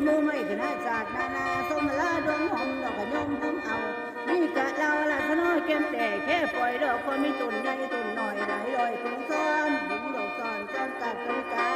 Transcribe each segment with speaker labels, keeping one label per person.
Speaker 1: มือไม่ขนาดศาสตร์นานาสมลาดวงหอมดอกกระยมหอมเอานี่กะเราละสน้อยเก็มแต่แค่ปล่อยดอกพอมีตุ่นใหญ่ตุ่นหน่อยหลายลอยถุงซ้อนถุงดอกซ้อนซ้อนกับกนิกา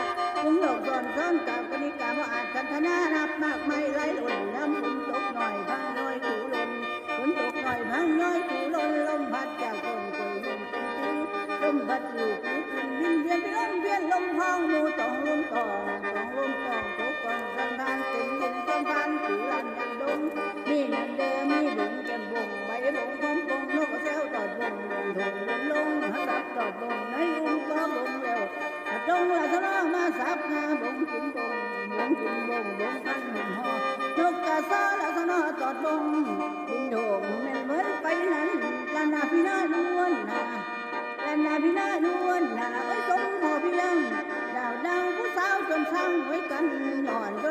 Speaker 1: ถุงดอกซ้อนซ้อนกับกนิกาว่าอาจกันธนานับมากไม่ไหลหล่นน้ำฝนตกหน่อยพังน้อยขู่หล่นฝนตกหน่อยพังน้อยขู่หล่นลมพัดจากต้นกุยลมติ้วลมพัดอยู่กูเป็นวินเวียนไปลมเวียนลมห้องมูตองลมตองตองลมตองทุกคนสันทานเต็มเย็นสันทานถือลันยันดงมีนันเดมีบุงแก้มบงใบบงพร้อมบงนกเซลตอดบงลงถงลงลงหักตอดบงในลุงก็บงเร็วจงละทะเลาะมาสับงาบงกินบงบงกินบงบงกันหนึ่งหอนกกระซาละทะเลาะตอดบงดินโด่งแม่นเหมือนไปนั้นลานาพินาดวนนาลานาพินาดวนนาไว้สมพอเพียงดาวผู้สาวจนช่างไว้กันหย่อนจน